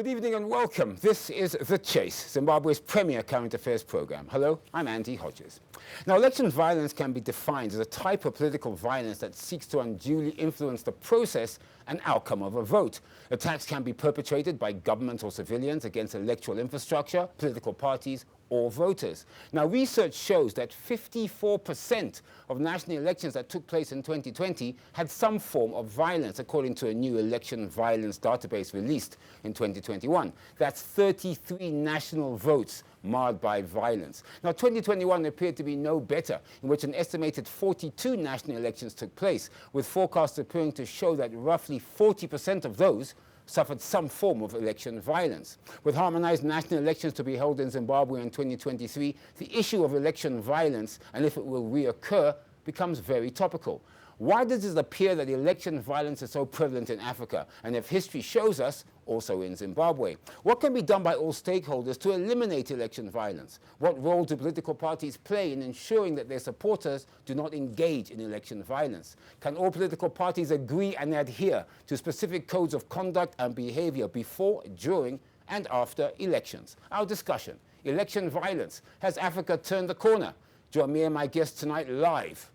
Good evening and welcome. This is The Chase, Zimbabwe's premier current affairs program. Hello, I'm Andy Hodges. Now, election violence can be defined as a type of political violence that seeks to unduly influence the process and outcome of a vote. Attacks can be perpetrated by government or civilians against electoral infrastructure, political parties, or voters. Now, research shows that 54% of national elections that took place in 2020 had some form of violence, according to a new election violence database released in 2021. That's 33 national votes marred by violence. Now, 2021 appeared to be no better, in which an estimated 42 national elections took place, with forecasts appearing to show that roughly 40% of those suffered some form of election violence. With harmonized national elections to be held in Zimbabwe in 2023, the issue of election violence, and if it will reoccur, becomes very topical. Why does it appear that election violence is so prevalent in Africa, and if history shows us, also in Zimbabwe? What can be done by all stakeholders to eliminate election violence? What role do political parties play in ensuring that their supporters do not engage in election violence? Can all political parties agree and adhere to specific codes of conduct and behavior before, during, and after elections? Our discussion: election violence. Has Africa turned the corner? Join me and my guests tonight live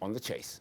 on The Chase.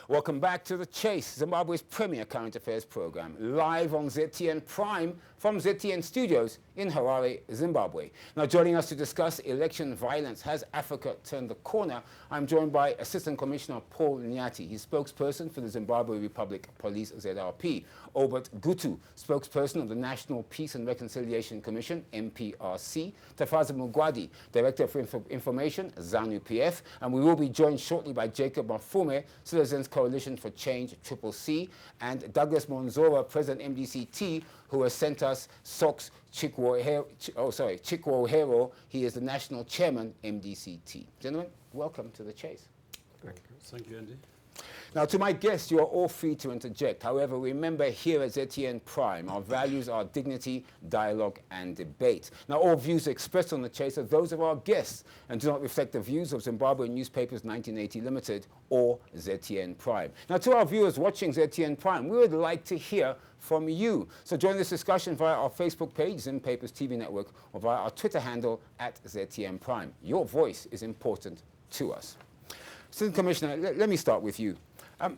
Welcome back to The Chase, Zimbabwe's premier current affairs program, live on ZTN Prime from ZTN Studios in Harare, Zimbabwe. Now, joining us to discuss election violence, has Africa turned the corner? I'm joined by Assistant Commissioner Paul Nyati. He's spokesperson for the Zimbabwe Republic Police ZRP. Obert Gutu, spokesperson of the National Peace and Reconciliation Commission, MPRC. Tafaza Mugwadi, Director for Information, ZANU-PF. And we will be joined shortly by Jacob Mafume, Citizens Coalition for Change, CCC, and Douglas Monzora, President MDCT, who has sent us Sox Chikwohero. He is the National Chairman, MDCT. Gentlemen, welcome to The Chase. Thank you, Andy. Now, to my guests, you are all free to interject. However, remember, here at ZTN Prime, our values are dignity, dialogue, and debate. Now, all views expressed on The Chase are those of our guests and do not reflect the views of Zimbabwe Newspapers 1980 Limited or ZTN Prime. Now, to our viewers watching ZTN Prime, we would like to hear from you. So join this discussion via our Facebook page, Zim Papers TV Network, or via our Twitter handle @ZTN Prime. Your voice is important to us. Assistant Commissioner, let me start with you.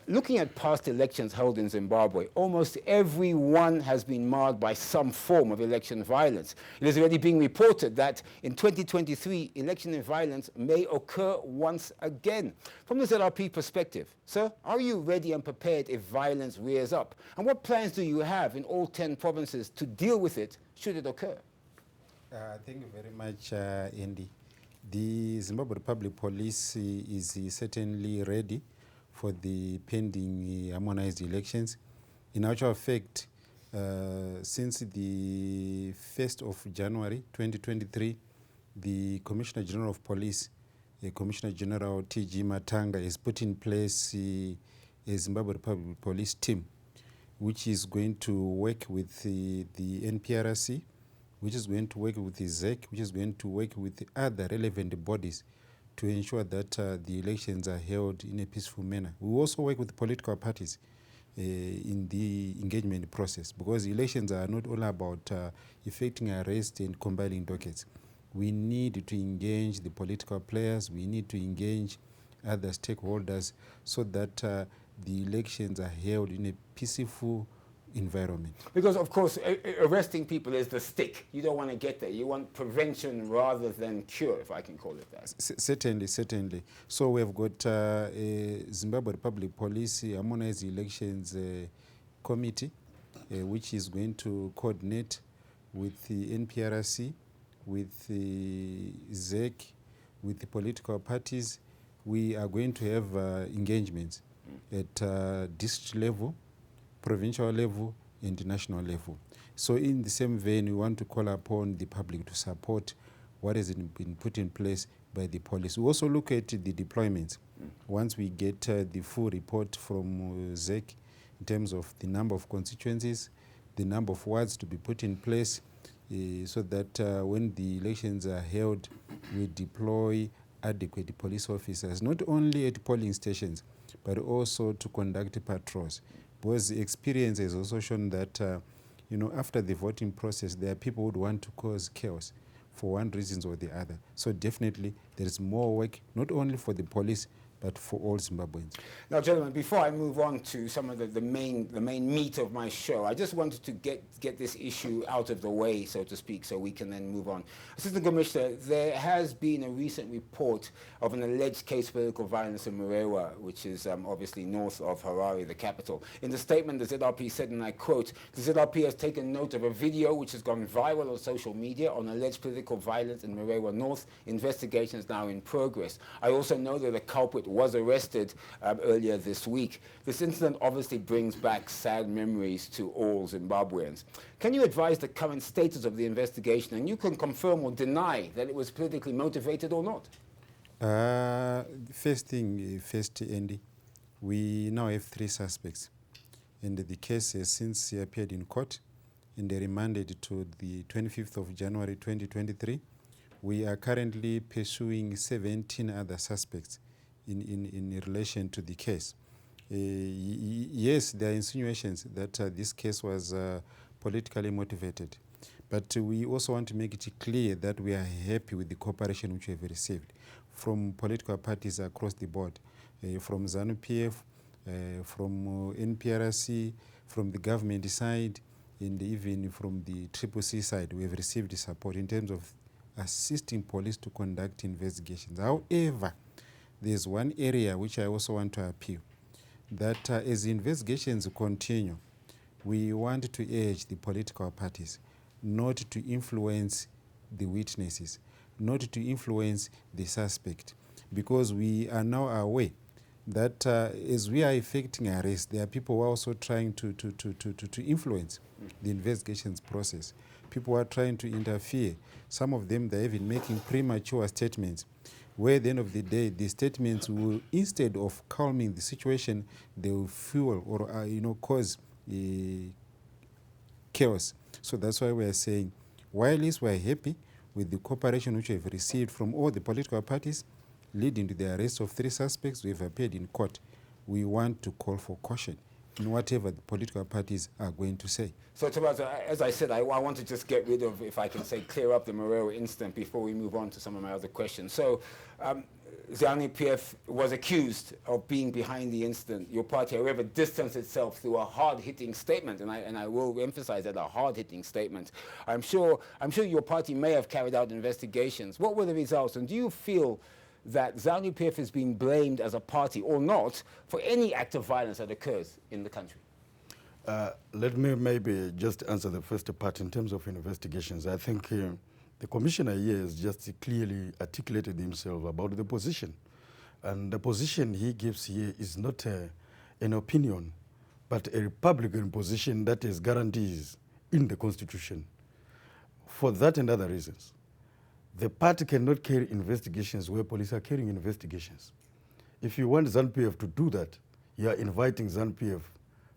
Looking at past elections held in Zimbabwe, almost every one has been marred by some form of election violence. It is already being reported that in 2023, election violence may occur once again. From the ZRP perspective, sir, are you ready and prepared if violence rears up? And what plans do you have in all 10 provinces to deal with it should it occur? Thank you very much, Andy. The Zimbabwe Republic Police is certainly ready for the pending harmonized elections. In actual fact, since the 1st of January 2023, the Commissioner General of Police, Commissioner General T.G. Matanga, has put in place a Zimbabwe Republic Police team, which is going to work with the NPRC, which is going to work with the ZEC, which is going to work with the other relevant bodies to ensure that the elections are held in a peaceful manner. We also work with political parties in the engagement process, because elections are not all about effecting arrest and compiling dockets. We need to engage the political players, we need to engage other stakeholders so that the elections are held in a peaceful environment. Because, of course, arresting people is the stick. You don't want to get there. You want prevention rather than cure, if I can call it that. Certainly, certainly. So we have got a Zimbabwe Republic Police Harmonized Elections Committee, which is going to coordinate with the NPRC, with the ZEC, with the political parties. We are going to have engagements at district level, provincial level, and national level. So in the same vein, we want to call upon the public to support what has been put in place by the police. We also look at the deployments. Once we get the full report from ZEC in terms of the number of constituencies, the number of wards to be put in place so that when the elections are held, we deploy adequate police officers, not only at polling stations, but also to conduct patrols. Because the experience has also shown that, after the voting process, there are people who would want to cause chaos for one reason or the other. So definitely there is more work, not only for the police, but for all Zimbabweans. Now, gentlemen, before I move on to some of the main meat of my show, I just wanted to get this issue out of the way, so to speak, so we can then move on. Assistant Commissioner, there has been a recent report of an alleged case of political violence in Murewa, which is obviously north of Harare, the capital. In the statement, the ZRP said, and I quote, "The ZRP has taken note of a video which has gone viral on social media on alleged political violence in Murewa North. Investigations now in progress. I also know that the culprit was arrested earlier this week." This incident obviously brings back sad memories to all Zimbabweans. Can you advise the current status of the investigation, and you can confirm or deny that it was politically motivated or not? First, Andy, we now have 3 suspects, and the case has since appeared in court and remanded to the 25th of January 2023. We are currently pursuing 17 other suspects in relation to the case. Yes, there are insinuations that this case was politically motivated, but we also want to make it clear that we are happy with the cooperation which we have received from political parties across the board, from ZANU-PF, from NPRC, from the government side, and even from the CCC side. We have received support in terms of assisting police to conduct investigations. However, there's one area which I also want to appeal, that as investigations continue, we want to urge the political parties not to influence the witnesses, not to influence the suspect, because we are now aware that as we are effecting arrests, there are people who are also trying to influence the investigations process. People are trying to interfere. Some of them, they're even making premature statements, where at the end of the day, the statements will, instead of calming the situation, they will fuel or cause chaos. So that's why we are saying, while we are happy with the cooperation which we have received from all the political parties, leading to the arrest of 3 suspects who have appeared in court, we want to call for caution in whatever the political parties are going to say. So, Tobias, as I said, I want to just get rid of, if I can say, clear up the Murewa incident before we move on to some of my other questions. So, ZANU-PF was accused of being behind the incident. Your party, however, distanced itself through a hard-hitting statement, and I will emphasize that, a hard-hitting statement. I'm sure your party may have carried out investigations. What were the results, and do you feel that ZANU-PF is being blamed as a party or not for any act of violence that occurs in the country? Let me maybe just answer the first part in terms of investigations. I think the commissioner here has just clearly articulated himself about the position. And the position he gives here is not an opinion, but a Republican position that is guarantees in the Constitution. For that and other reasons, the party cannot carry investigations where police are carrying investigations. If you want ZANU-PF to do that, you are inviting ZANU-PF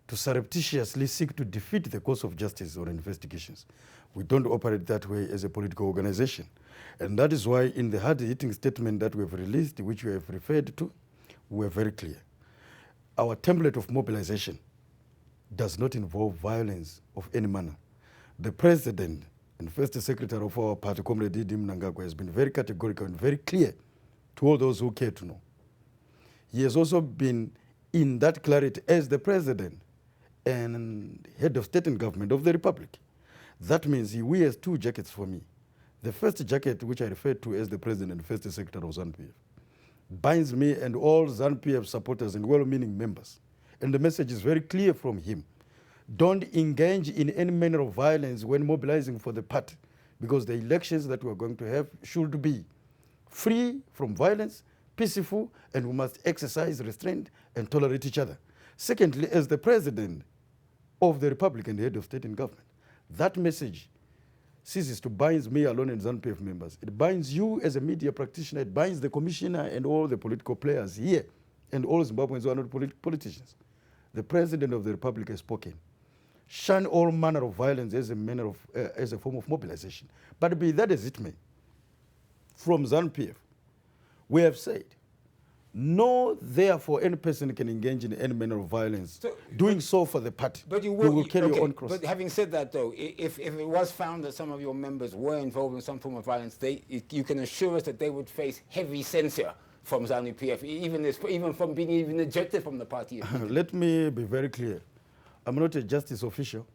to surreptitiously seek to defeat the cause of justice or investigations. We don't operate that way as a political organization. And that is why in the hard-hitting statement that we have released, which we have referred to, we are very clear. Our template of mobilization does not involve violence of any manner. The president and first secretary of our party, Comrade Didim Nangagwa, has been very categorical and very clear to all those who care to know. He has also been in that clarity as the president and head of state and government of the republic. That means he wears 2 jackets for me. The first jacket, which I referred to as the president and first secretary of ZANU-PF, binds me and all ZANU-PF supporters and well-meaning members. And the message is very clear from him. Don't engage in any manner of violence when mobilizing for the party, because the elections that we're going to have should be free from violence, peaceful, and we must exercise restraint and tolerate each other. Secondly, as the president of the republic and the head of state and government, that message ceases to bind me alone and ZANU-PF members. It binds you as a media practitioner, it binds the commissioner and all the political players here, and all Zimbabweans who are not politicians. The president of the republic has spoken. shun all manner of violence as a form of mobilization. But be that as it may, from ZANU-PF, we have said, no, therefore, any person can engage in any manner of violence, doing so for the party. But you will carry your own cross. But having said that, though, if it was found that some of your members were involved in some form of violence, you can assure us that they would face heavy censure from ZANU-PF, even from being even ejected from the party. Let me be very clear. I'm not a justice official.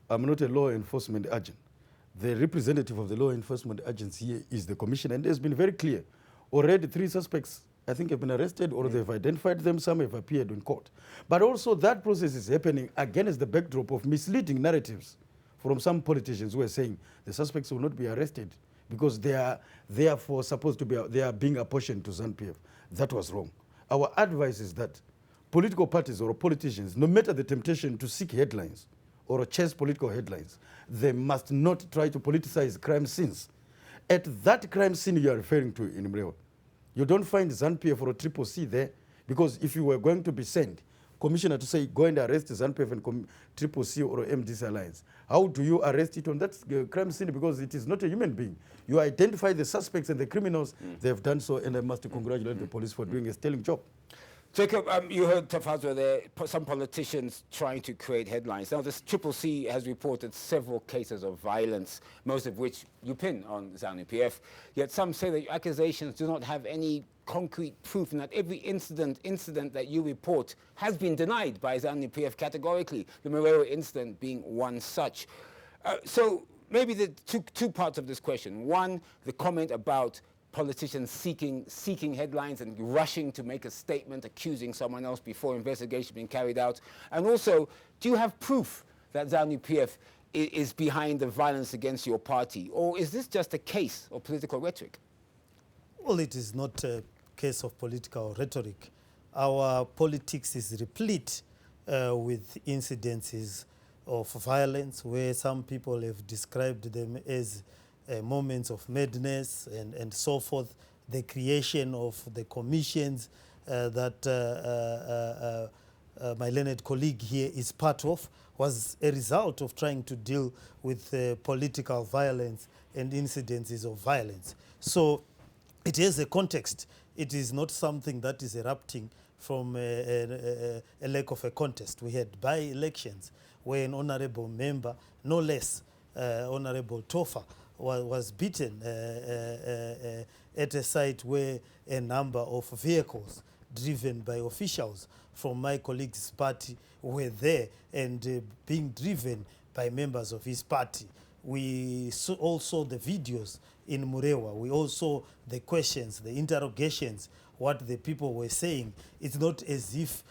I'm not a law enforcement agent. The representative of the law enforcement agency here is the commissioner, and it has been very clear. Already 3 suspects, I think, have been arrested, or they've identified them. Some have appeared in court. But also that process is happening against the backdrop of misleading narratives from some politicians who are saying the suspects will not be arrested because they are therefore supposed to be, they are being apportioned to ZANU-PF. That was wrong. Our advice is that political parties or politicians, no matter the temptation to seek headlines or chase political headlines, they must not try to politicize crime scenes. At that crime scene you are referring to in Murewa, you don't find ZANU-PF or Triple C there, because if you were going to be sent, commissioner, to say go and arrest ZANU-PF and Triple C or MDC Alliance, how do you arrest it on that crime scene? Because it is not a human being. You identify the suspects and the criminals. They have done so, and I must congratulate the police for doing a sterling job. Jacob, you heard Tafazwa there, some politicians trying to create headlines. Now, this Triple C has reported several cases of violence, most of which you pin on ZANU-PF. Yet some say that your accusations do not have any concrete proof, and that every incident that you report has been denied by ZANU-PF categorically, the Murewa incident being one such. So maybe the two parts of this question. One, the comment about politicians seeking headlines and rushing to make a statement accusing someone else before investigation being carried out. And also, do you have proof that ZANU-PF is behind the violence against your party? Or is this just a case of political rhetoric? Well, it is not a case of political rhetoric. Our politics is replete with incidences of violence where some people have described them as moments of madness and so forth. The creation of the commissions that my learned colleague here is part of was a result of trying to deal with political violence and incidences of violence. So it has a context. It is not something that is erupting from a lack of a contest. We had by-elections where an honorable member, no less, Honorable Tofa, was beaten at a site where a number of vehicles driven by officials from my colleague's party were there and being driven by members of his party. We saw also the videos in Murewa. We also the questions, the interrogations, what the people were saying. It's not as if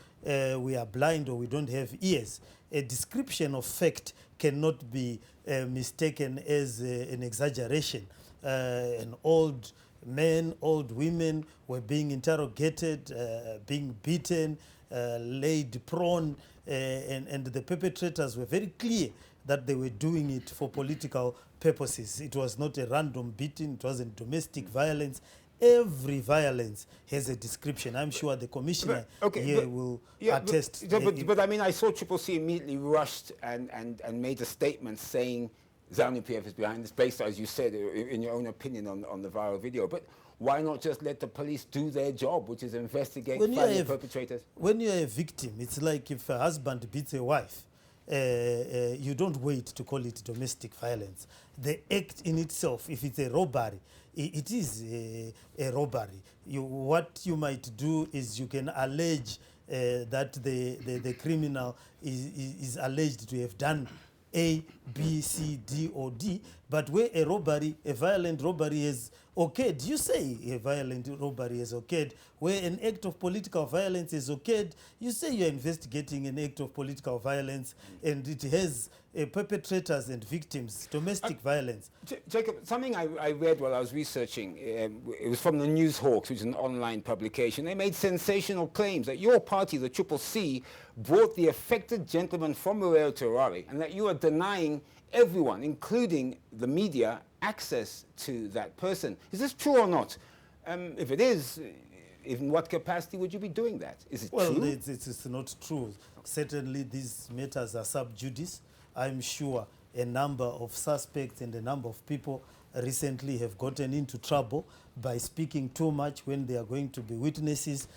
we are blind or we don't have ears. A description of fact cannot be mistaken as an exaggeration. An old men, old women were being interrogated, being beaten, laid prone, and the perpetrators were very clear that they were doing it for political purposes. It was not a random beating, it wasn't domestic violence. Every violence has a description. I'm sure the commissioner will attest. But I mean, I saw Triple C immediately rushed and made a statement saying ZANU-PF is behind this, based, as you said, in your own opinion on the viral video. But why not just let the police do their job, which is investigate, find the perpetrators? When you're a victim, it's like if a husband beats a wife, you don't wait to call it domestic violence. The act in itself, if it's a robbery, it is a robbery. What you might do is you can allege that the criminal is alleged to have done A, B, C, D, or D, but where a robbery, a violent robbery has occurred, you say a violent robbery has occurred. Where an act of political violence has occurred, you say you're investigating an act of political violence and it has perpetrators and victims, domestic violence. Jacob, something I read while I was researching, it was from the News Hawks, which is an online publication. They made sensational claims that your party, the Triple C, brought the affected gentleman from Murewa to Harare, and that you are denying everyone, including the media, access to that person. Is this true or not? If it is, in what capacity would you be doing that? Is it true? Well, it's not true. Certainly these matters are sub judice. I'm sure a number of suspects and a number of people recently have gotten into trouble by speaking too much when they are going to be witnesses,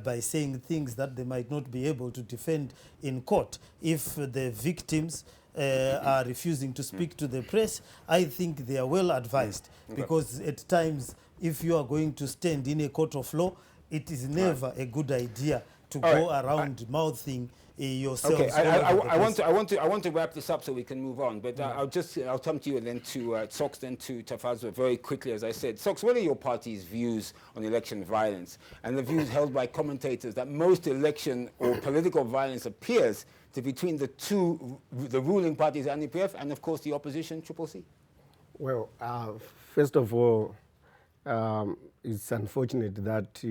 by saying things that they might not be able to defend in court. If the victims are refusing to speak to the press, I think they are well advised, because at times, if you are going to stand in a court of law, it is never a good idea to go around mouthing yourselves. Okay, I want to wrap this up so we can move on, but I'll come to you and then to Sox, then to Tafazwa very quickly. As I said, Sox, what are your party's views on election violence and the views held by commentators that most election or political violence appears to be between the ruling parties, NEPF, and of course the opposition, Triple C? Well, first of all, it's unfortunate that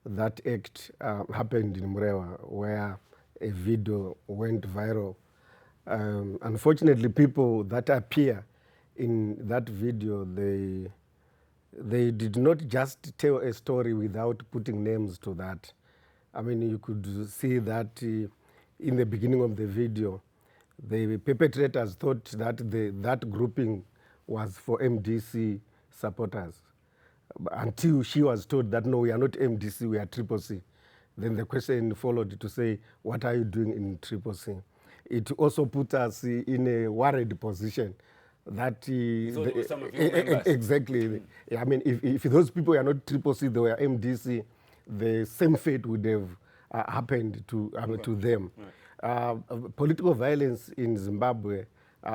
that act happened in Murewa, where a video went viral. Unfortunately, people that appear in that video, they did not just tell a story without putting names to that. I mean, you could see that in the beginning of the video, the perpetrators thought that that grouping was for MDC supporters, until she was told that, no, we are not MDC, we are Triple C. Then the question followed to say, what are you doing in Triple C? It also put us in a worried position that... it was some of your members. Exactly. I mean, if those people are not Triple C, they were MDC, the same fate would have happened to them. Right. Political violence in Zimbabwe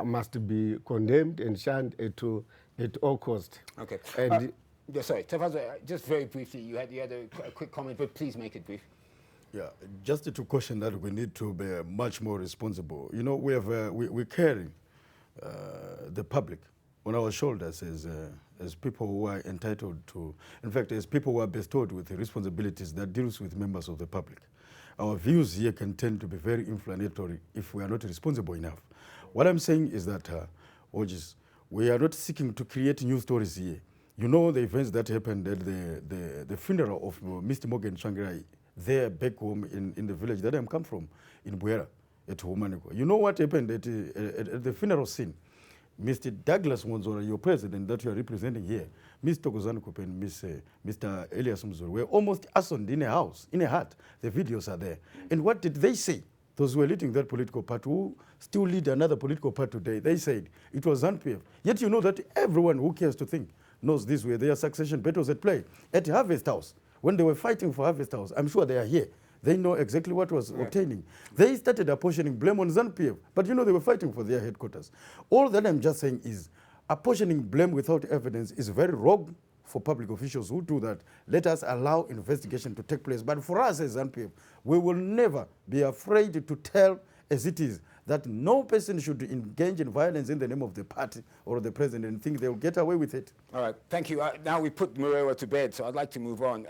must be condemned and shunned at all costs. Okay. And yeah, sorry, Tafazwa, just very briefly, you had a quick comment, but please make it brief. Yeah, just to caution that we need to be much more responsible. You know, we carry the public on our shoulders as people who are entitled to, in fact, as people who are bestowed with the responsibilities that deals with members of the public. Our views here can tend to be very inflammatory if we are not responsible enough. What I'm saying is that, we are not seeking to create new stories here. You know the events that happened at the funeral of Mr. Morgan Shangirai, there back home in the village that I come from, in Buera, at Humaniko. You know what happened at the funeral scene? Mr. Douglas Monzora, your president that you are representing here, Mr. Tokozani and Mr. Elias Mzuru were almost assaulted in a house, in a hut. The videos are there. And what did they say? Those who were leading that political party, who still lead another political party today, they said it was unfair. Yet you know that everyone who cares to think knows this way. Their succession battles at play. At Harvest House, when they were fighting for Harvest House, I'm sure they are here. They know exactly what was obtaining. They started apportioning blame on ZANU-PF, but you know they were fighting for their headquarters. All that I'm just saying is apportioning blame without evidence is very wrong for public officials who do that. Let us allow investigation to take place. But for us as ZANU-PF, we will never be afraid to tell as it is that no person should engage in violence in the name of the party or the president and think they'll get away with it. All right, thank you. Now we put Murewa to bed, so I'd like to move on.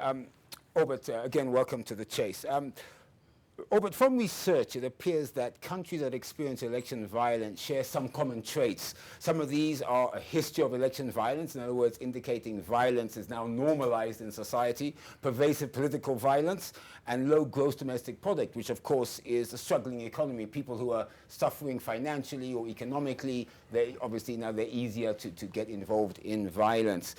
Obert, again, welcome to The Chase. Obert, from research, it appears that countries that experience election violence share some common traits. Some of these are a history of election violence, in other words, indicating violence is now normalized in society, pervasive political violence, and low gross domestic product, which of course is a struggling economy. People who are suffering financially or economically, they're easier to get involved in violence.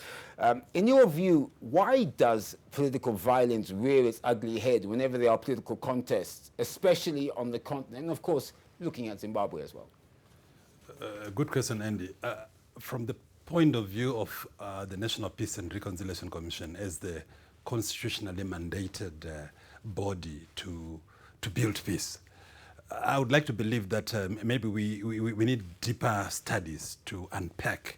In your view, why does political violence rear its ugly head whenever there are political contests, especially on the continent, and of course, looking at Zimbabwe as well? Good question, Andy. From the point of view of the National Peace and Reconciliation Commission as the constitutionally mandated body to build peace, I would like to believe that maybe we need deeper studies to unpack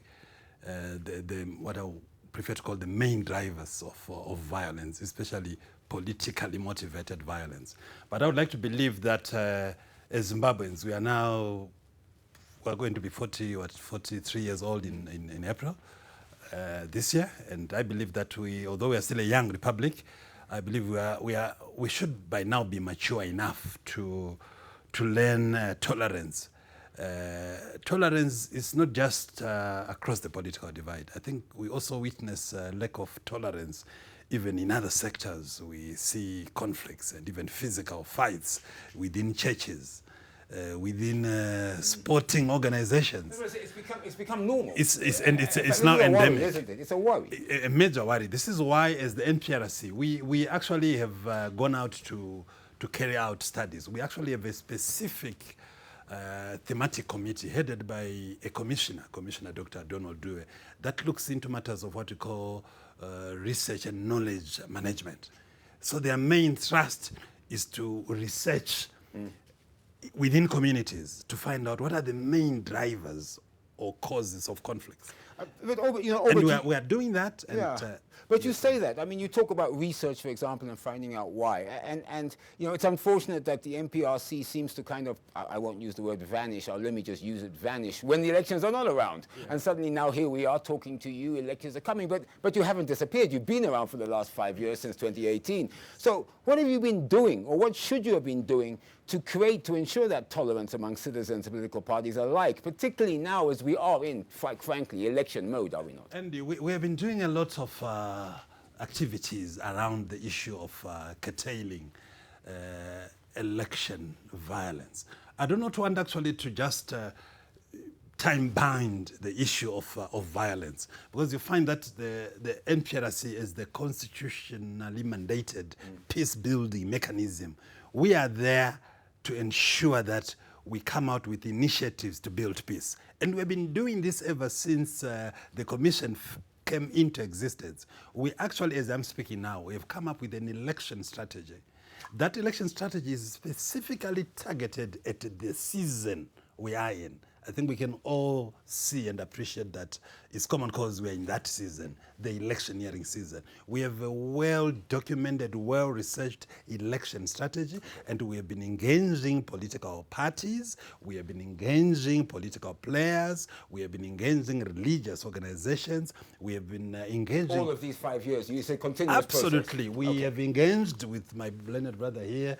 what I prefer to call the main drivers of violence, especially politically motivated violence. But I would like to believe that as Zimbabweans, we are going to be 43 years old in April this year, and I believe that although we are still a young republic, I believe we should by now be mature enough to learn tolerance. Tolerance is not just across the political divide. I think we also witness a lack of tolerance even in other sectors. We see conflicts and even physical fights within churches. within sporting organizations. It's become normal. It's This now is a worry, endemic. isn't it? It's a worry. A major worry. This is why, as the NPRC, we actually have gone out to carry out studies. We actually have a specific thematic committee headed by a commissioner, Commissioner Dr. Donald Dewey, that looks into matters of what we call research and knowledge management. So their main thrust is to research within communities to find out what are the main drivers or causes of conflicts. But And we are doing that. And, yeah. But you say that. I mean, you talk about research, for example, and finding out why. And it's unfortunate that the NPRC seems to kind of, I won't use the word vanish, or let me just use it, vanish, when the elections are not around. Yeah. And suddenly now here we are talking to you, elections are coming, but you haven't disappeared. You've been around for the last 5 years, since 2018. So what have you been doing, or what should you have been doing to ensure that tolerance among citizens and political parties alike, particularly now as we are in, frankly, election mode, are we not? Andy, we have been doing a lot of activities around the issue of curtailing election violence. I do not want actually to just time-bind the issue of violence, because you find that the NPRC is the constitutionally mandated peace-building mechanism. We are there to ensure that we come out with initiatives to build peace. And we've been doing this ever since the Commission came into existence. We actually, as I'm speaking now, we have come up with an election strategy. That election strategy is specifically targeted at the season we are in. I think we can all see and appreciate that it's common cause we're in that season, the electioneering season. We have a well-documented, well-researched election strategy, and we have been engaging political parties, we have been engaging political players, we have been engaging religious organizations, we have been engaging... All of these 5 years, you say continuous Absolutely. process. We have engaged with my blended brother here,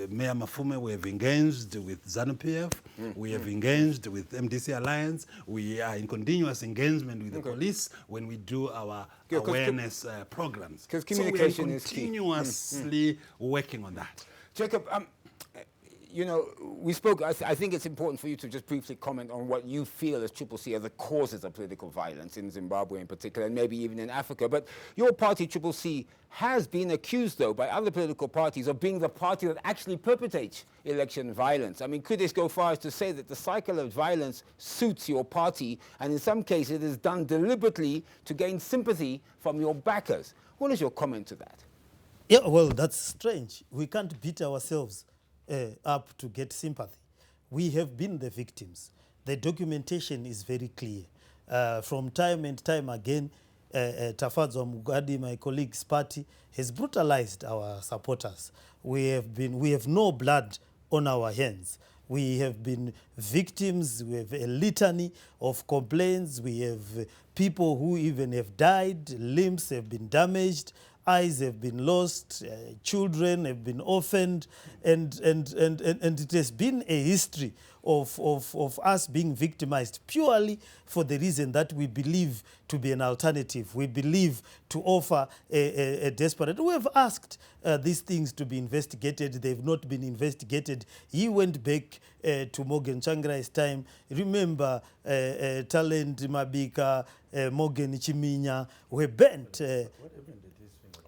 Mayor Mafume. We have engaged with ZANU-PF. We have engaged with MDC Alliance. We are in continuous engagement with the police when we do our awareness programs. Because communication is key. So we are continuously working on that. Jacob, we spoke, I think it's important for you to just briefly comment on what you feel as Triple C are the causes of political violence in Zimbabwe in particular, and maybe even in Africa. But your party, Triple C, has been accused, though, by other political parties of being the party that actually perpetrates election violence. I mean, critics go far as to say that the cycle of violence suits your party, and in some cases it is done deliberately to gain sympathy from your backers. What is your comment to that? Yeah, well, that's strange. We can't beat ourselves up to get sympathy. We have been the victims. The documentation is very clear. From time and time again, Tafadzwa Mugadi, my colleague's party, has brutalized our supporters. We have no blood on our hands. We have been victims. We have a litany of complaints. We have people who even have died, limbs have been damaged, eyes have been lost, children have been orphaned, and it has been a history of us being victimized purely for the reason that we believe to be an alternative. We believe to offer a desperate. We have asked these things to be investigated. They've not been investigated. He went back to Morgan Changrai's time. Remember, Talent Mabika, Morgan Chiminya were burnt.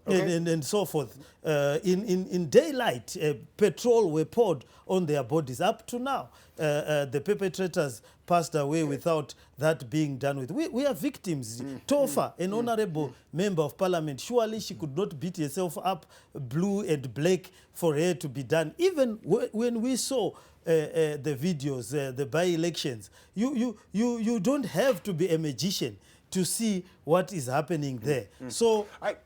And so forth. In daylight, petrol were poured on their bodies. Up to now, the perpetrators passed away without that being done with. We are victims. Tofa, an honorable member of parliament, surely she could not beat herself up blue and black for her to be done. Even when we saw the videos, the by-elections, you don't have to be a magician to see what is happening there. So I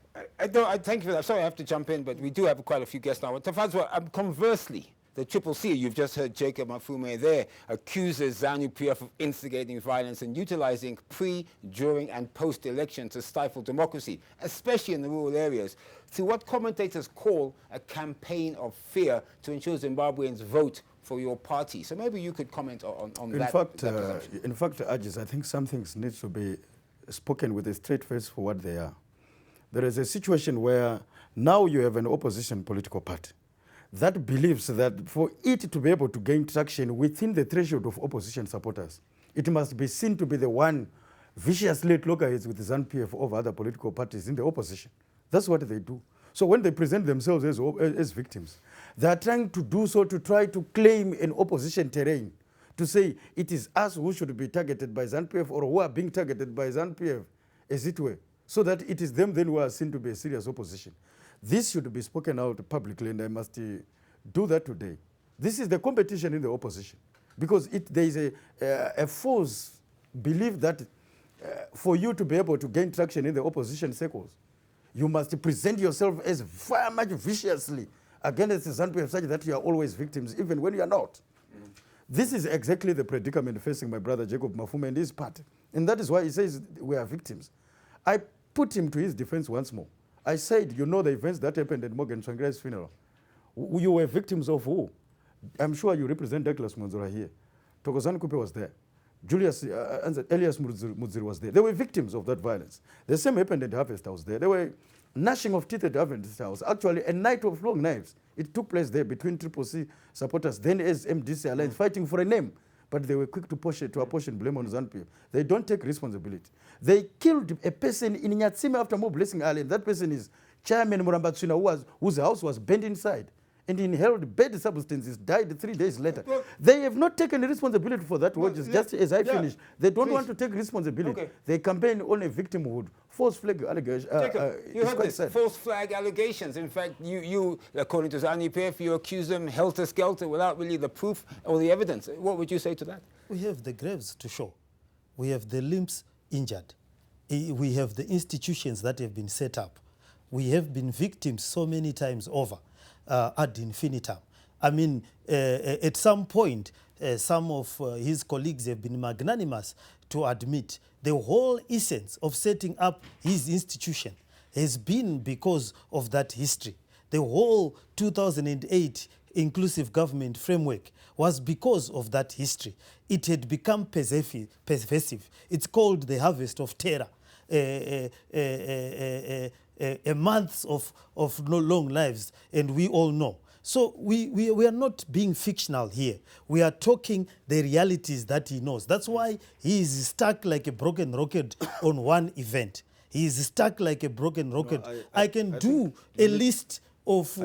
thank you for that. Sorry, I have to jump in, but we do have quite a few guests now. Tafadzwa, conversely, the Triple C, you've just heard Jacob Mafume there, accuses ZANU-PF of instigating violence and utilizing pre, during, and post-election to stifle democracy, especially in the rural areas, through what commentators call a campaign of fear to ensure Zimbabweans vote for your party. So maybe you could comment on that. In fact, Ajis, I think some things need to be spoken with a straight face for what they are. There is a situation where now you have an opposition political party that believes that for it to be able to gain traction within the threshold of opposition supporters, it must be seen to be the one viciously at loggerheads with ZANU-PF over other political parties in the opposition. That's what they do. So when they present themselves as victims, they are trying to do so to try to claim an opposition terrain, to say it is us who should be targeted by ZANU-PF or who are being targeted by ZANU-PF, as it were, so that it is them then who are seen to be a serious opposition. This should be spoken out publicly, and I must do that today. This is the competition in the opposition, because there is a false belief that for you to be able to gain traction in the opposition circles, you must present yourself as far much viciously against the ZANU-PF such that you are always victims, even when you are not. This is exactly the predicament facing my brother Jacob Mafume and his party. And that is why he says we are victims. I put him to his defense once more. I said, you know the events that happened at Morgan Tsvangirai's funeral. You were victims of who? I'm sure you represent Douglas Monzora here. Thokozani Kupe was there. Elias Mudziri was there. They were victims of that violence. The same happened at Harvest House there. They were gnashing of teeth at Harvest House. Actually, a night of long knives. It took place there between Triple C supporters, then as MDC Alliance, fighting for a name. But they were quick to apportion blame on ZANU-PF. They don't take responsibility. They killed a person in Nyatsime after Mob Blessing Island. That person is Chairman Murambatsuna, whose house was burned inside and inhaled bad substances, died 3 days later. Well, they have not taken responsibility for that. Well, just as I finish, they don't want to take responsibility. Okay. They campaign on a victimhood. False flag allegations. You heard this, false flag allegations. In fact, you according to ZANU-PF, you accuse them helter-skelter without really the proof or the evidence. What would you say to that? We have the graves to show. We have the limbs injured. We have the institutions that have been set up. We have been victims so many times over. Ad infinitum. I mean, at some point, some of his colleagues have been magnanimous to admit the whole essence of setting up his institution has been because of that history. The whole 2008 inclusive government framework was because of that history. It had become pervasive. It's called the harvest of terror. A month of no long lives, and we all know. So we are not being fictional here. We are talking the realities that he knows. That's why he is stuck like a broken rocket on one event. He is stuck like a broken rocket. No, I can do a list of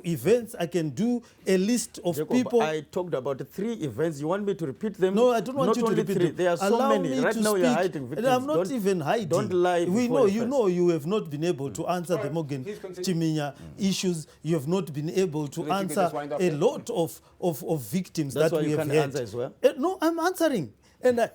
events. I can do a list of Jacob, people. I talked about 3 events. You want me to repeat them? No, I don't want you to repeat 3. them. There are so Allow many. me Right to now speak. you're hiding victims. I'm not even hiding. Don't lie. We know, you have not been able to answer the Morgan Chiminya issues. You have not been able to answer a lot of victims that we have had. Answer as well? No, I'm answering. And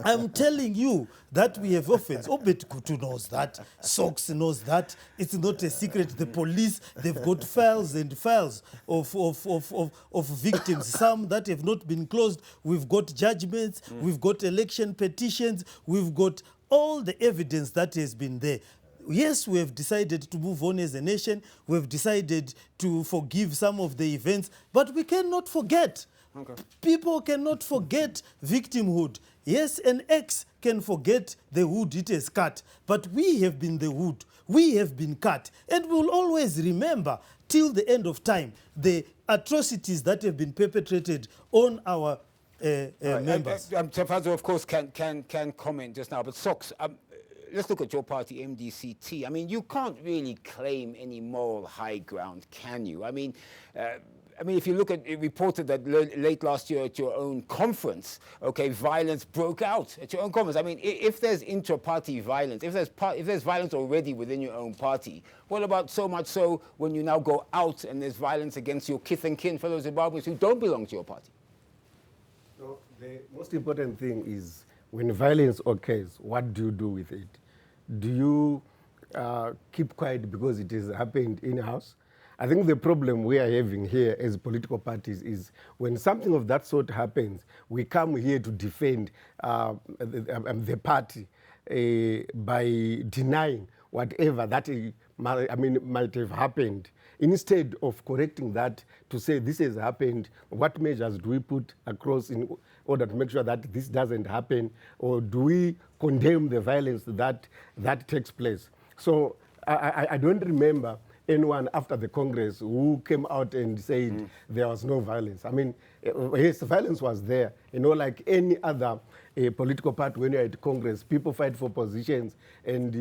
I'm telling you that we have offense. Obet Kutu knows that. Sox knows that. It's not a secret. The police, they've got files and files of victims. Some that have not been closed. We've got judgments. We've got election petitions. We've got all the evidence that has been there. Yes, we have decided to move on as a nation. We've decided to forgive some of the events. But we cannot forget. Okay. People cannot forget victimhood. Yes, an ex can forget the wood it has cut, but we have been the wood. We have been cut, and we will always remember till the end of time the atrocities that have been perpetrated on our members. Tafazo, of course, can comment just now, but Sox, let's look at your party, MDCT. I mean, you can't really claim any moral high ground, can you? I mean, if you look at it, reported that late last year at your own conference, okay, violence broke out at your own conference. I mean, if there's inter-party violence, if there's violence already within your own party, what about so much so when you now go out and there's violence against your kith and kin, fellow Zimbabweans who don't belong to your party? So the most important thing is when violence occurs, what do you do with it? Do you keep quiet because it has happened in-house? I think the problem we are having here as political parties is when something of that sort happens, we come here to defend the party by denying whatever that might have happened. Instead of correcting that to say this has happened, what measures do we put across in order to make sure that this doesn't happen, or do we condemn the violence that takes place? So I don't remember anyone after the Congress who came out and said there was no violence. I mean, yes, violence was there. Like any other political party, when you're at Congress, people fight for positions, and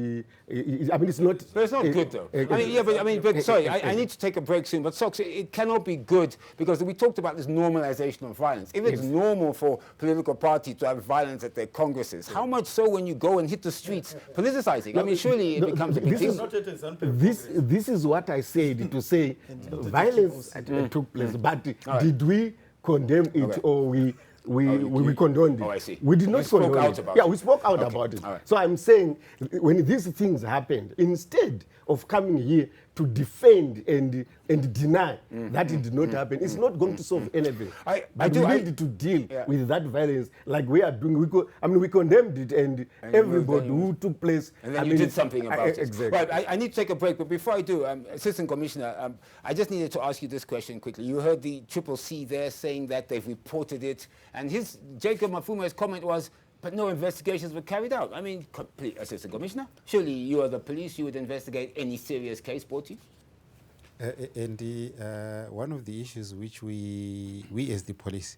I mean, it's not. But it's not good, though. I need to take a break soon. But Socks, it cannot be good because we talked about this normalization of violence. If it's normal for political parties to have violence at their congresses, how much so when you go and hit the streets politicizing? I mean, surely it becomes a big deal. This is what I said to say violence took place, but did we condemn it or we condoned it? Oh, I see. We did not condone it. We spoke out about it. Right. So I'm saying when these things happened, instead of coming here to defend and deny that it did not happen, it's not going to solve anything. But we need to deal with that violence like we are doing. We condemned it, and everybody who took place. And then you did something about it. Exactly. Right, I need to take a break, but before I do, Assistant Commissioner, I just needed to ask you this question quickly. You heard the CCC there saying that they've reported it, and Jacob Mafuma's comment was, but no investigations were carried out. I mean, Assistant Commissioner, surely you are the police, you would investigate any serious case brought to you? One of the issues which we as the police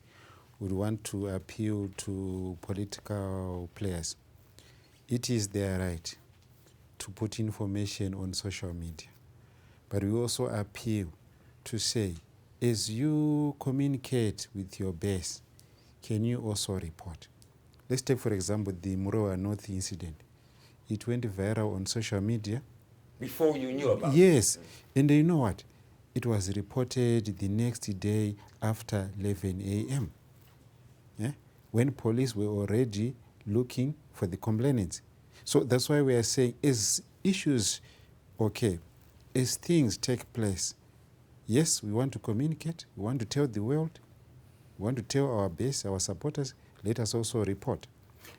would want to appeal to political players, it is their right to put information on social media. But we also appeal to say, as you communicate with your base, can you also report? Let's take, for example, the Murewa North incident. It went viral on social media. Before you knew about it? Yes. And you know what? It was reported the next day after 11 a.m. Yeah? When police were already looking for the complainants. So that's why we are saying, as issues, as things take place, yes, we want to communicate, we want to tell the world, we want to tell our base, our supporters, let us also report.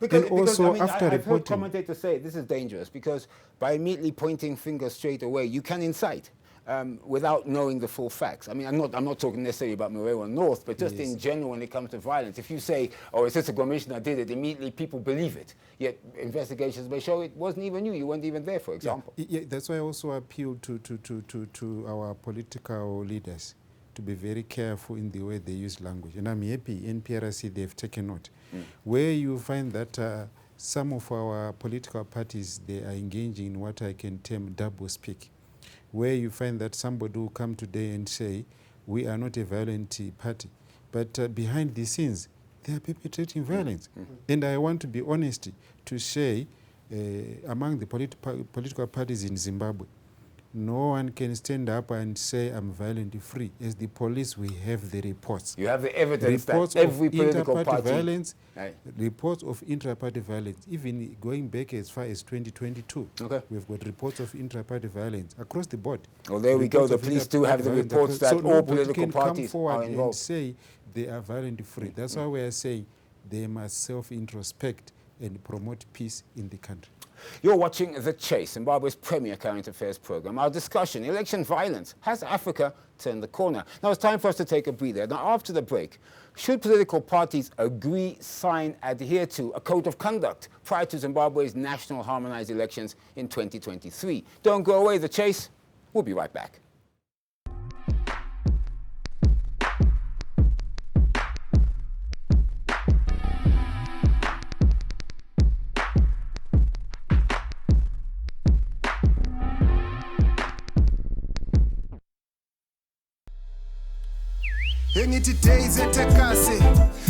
Because after I've heard reporting, commentators say this is dangerous because by immediately pointing fingers straight away, you can incite without knowing the full facts. I mean, I'm not talking necessarily about Murewa North, but just in general when it comes to violence. If you say, oh, Assistant Commissioner did it, immediately people believe it. Yet investigations may show it wasn't even you weren't even there, for example. Yeah, that's why I also appeal to our political leaders to be very careful in the way they use language. And I'm happy in PRC they've taken note. Where you find that some of our political parties, they are engaging in what I can term double speak. Where you find that somebody will come today and say, we are not a violent party. But behind the scenes, they are perpetrating violence. And I want to be honest to say, among the political parties in Zimbabwe, no one can stand up and say I'm violently free. As the police, we have the reports. You have the evidence reports that every political party... violence, reports of intra-party violence, even going back as far as 2022. We've got reports of intra-party violence across the board. Well, there we go. The police do have the reports that all political parties are involved. And say they are violently free. That's why we are saying they must self-introspect and promote peace in the country. You're watching The Chase, Zimbabwe's premier current affairs program. Our discussion, election violence. Has Africa turned the corner? Now it's time for us to take a breather. Now after the break, should political parties agree, sign, adhere to a code of conduct prior to Zimbabwe's national harmonized elections in 2023? Don't go away, The Chase. We'll be right back. Engithi days etekasi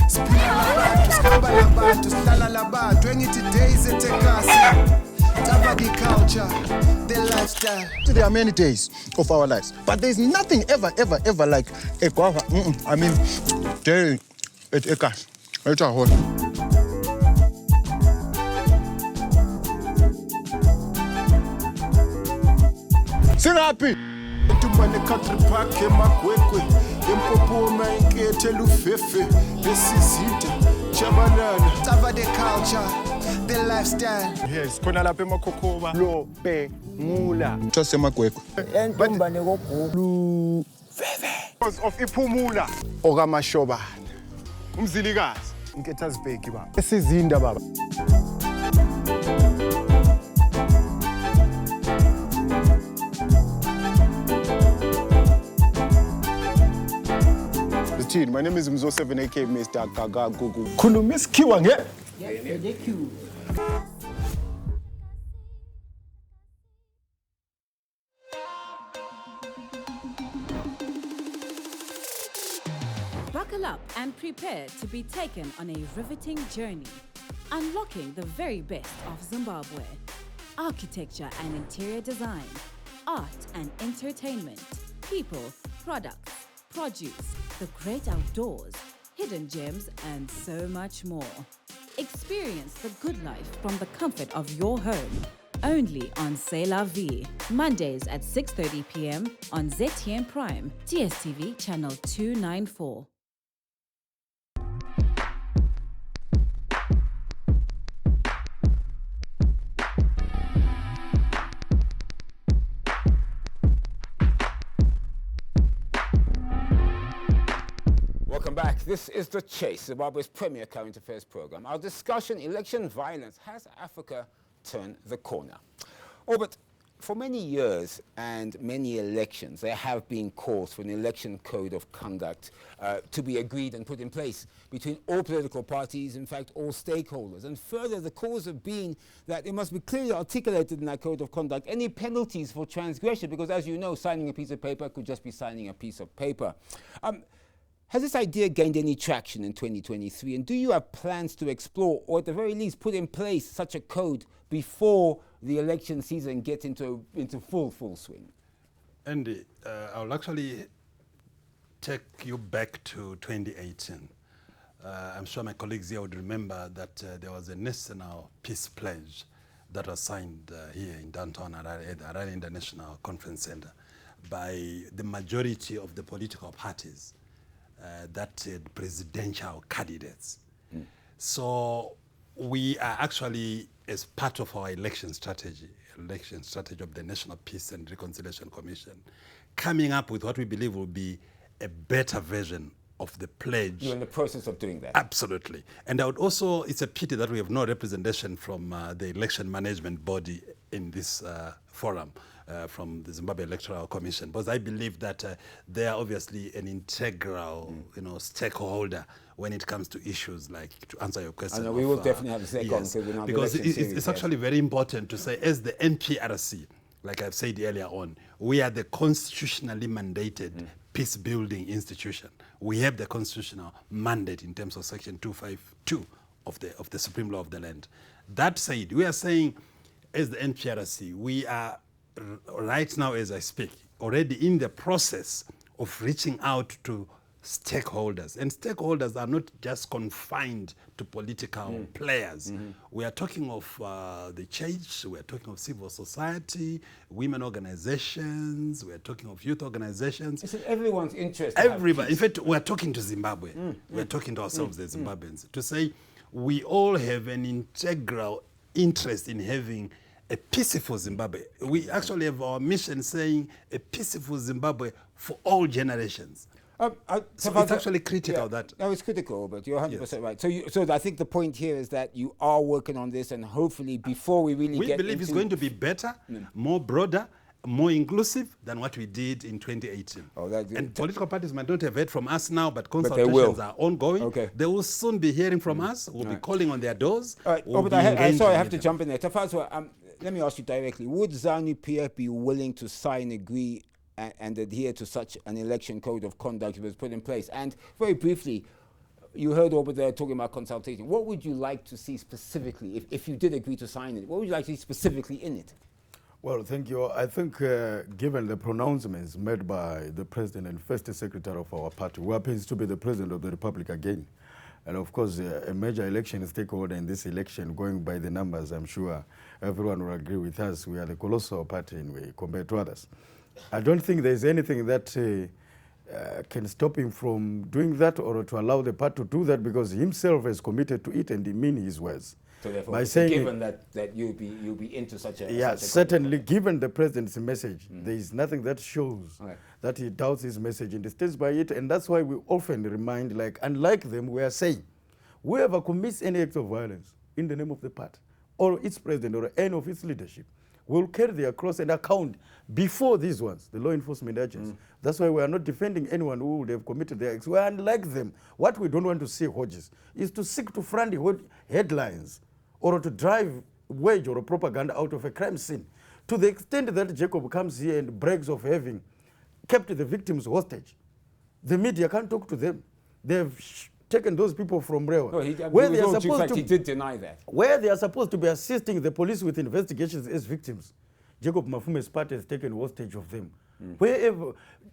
siphila labantu sikhamba labantu sihlala labantu engithi days etekasi the culture the lifestyle. There are many days of our lives but there's nothing ever like a guava. I mean day etekasi it's a whole Singapi Tumane country park eMagwegwe Empopoma inkethe lufefe besizida chabalala Tava the culture the lifestyle. Yes khona lapha eMakhokhoba lo be ngula Those eMagwegwe entomba nekogugu feve of iphumula okamashobana umzilikazi inkethazibheki baba esizinda baba 2015. My name is Mzo7 aka Mr. Gaga Gugu. Kunumisikiwa nge. Buckle up and prepare to be taken on a riveting journey, unlocking the very best of Zimbabwe. Architecture and interior design, art and entertainment, people, products, produce, the great outdoors, hidden gems, and so much more. Experience the good life from the comfort of your home. Only on C'est La Vie, Mondays at 6:30 p.m. on ZTN Prime, DSTV channel 294. Welcome back. This is The Chase, Zimbabwe's premier current affairs program. Our discussion, election violence. Has Africa turned the corner? Oh, but for many years and many elections, there have been calls for an election code of conduct to be agreed and put in place between all political parties, in fact, all stakeholders. And further, the calls have been that it must be clearly articulated in that code of conduct any penalties for transgression, because as you know, signing a piece of paper could just be signing a piece of paper. Has this idea gained any traction in 2023? And do you have plans to explore, or at the very least put in place such a code before the election season gets into full swing? Andy, I'll actually take you back to 2018. I'm sure my colleagues here would remember that there was a national peace pledge that was signed here in downtown Harare at the Harare International Conference Center by the majority of the political parties that presidential candidates. So we are actually, as part of our election strategy of the National Peace and Reconciliation Commission, coming up with what we believe will be a better version of the pledge. You're in the process of doing that? Absolutely. And I would also, it's a pity that we have no representation from the election management body in this forum. From the Zimbabwe Electoral Commission, because I believe that they are obviously an integral, stakeholder when it comes to issues like, to answer your question. I know, we will definitely have a second. Yes, because it's actually very important to say, as the NPRC, like I've said earlier on, we are the constitutionally mandated peace-building institution. We have the constitutional mandate in terms of Section 252 of the Supreme Law of the land. That said, we are saying, as the NPRC, we are right now, as I speak, already in the process of reaching out to stakeholders. And stakeholders are not just confined to political players. We are talking of the church, we are talking of civil society, women organizations, we are talking of youth organizations. It's in everyone's interest. Everybody. In fact, we are talking to Zimbabwe. We are talking to ourselves, the Zimbabweans, to say we all have an integral interest in having a peaceful Zimbabwe. We actually have our mission saying a peaceful Zimbabwe for all generations. So it's actually critical that... No, it's critical, but you're 100% right. So I think the point here is that you are working on this, and hopefully before we really get believe it's going to be better, more broader, more inclusive than what we did in 2018. And political parties might not have heard from us now, but consultations are ongoing. Okay. They will soon be hearing from us. We'll be calling on their doors. All right. We'll but I have to jump in there. Tafazwa, let me ask you directly. Would ZANU-PF be willing to sign, agree, and adhere to such an election code of conduct that was put in place? And very briefly, you heard over there talking about consultation. What would you like to see specifically, if you did agree to sign it? What would you like to see specifically in it? Well, thank you. I think given the pronouncements made by the President and First Secretary of our party, who happens to be the President of the Republic again, and of course a major election stakeholder in this election, going by the numbers, I'm sure everyone will agree with us, we are the colossal party anyway, compared to others. I don't think there's anything that can stop him from doing that, or to allow the party to do that, because himself is committed to it and he means his words. So therefore, by saying given that you'll be into such a... Yeah, such a certainly, given the President's message, there is nothing that shows that he doubts his message and stands by it, and that's why we often remind, like, unlike them, we are saying, whoever commits any act of violence in the name of the party, or its president, or any of its leadership, will carry their cross and account before these ones, the law enforcement agents. That's why we are not defending anyone who would have committed their acts. We are unlike them. What we don't want to see, Hodges, is to seek to front headlines or to drive wage or propaganda out of a crime scene. To the extent that Jacob comes here and brags of having kept the victims hostage, the media can't talk to them. They've taken those people from Murewa. No, where they are supposed to, he did deny that. Where they are supposed to be assisting the police with investigations as victims, Jacob Mafume's party has taken hostage of them. Wherever,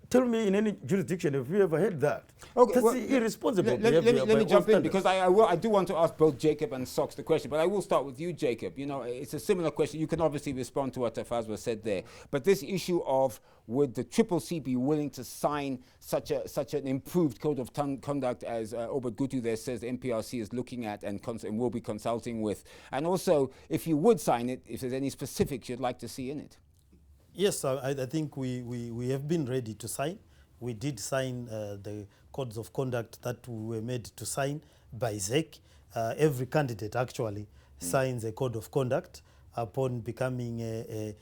tell me in any jurisdiction, have you ever heard that? Okay, That's well, irresponsible let behavior me by jump all in, because I do want to ask both Jacob and Socks the question, but I will start with you, Jacob. You know, it's a similar question. You can obviously respond to what Fazwa said there, but this issue of would the CCC be willing to sign such an improved code of conduct as Obert Gutu there says the MPRC is looking at and will be consulting with, and also if you would sign it, if there's any specifics you'd like to see in it. Yes, I think we have been ready to sign. We did sign the codes of conduct that we were made to sign by ZEC. Every candidate actually signs a code of conduct upon becoming a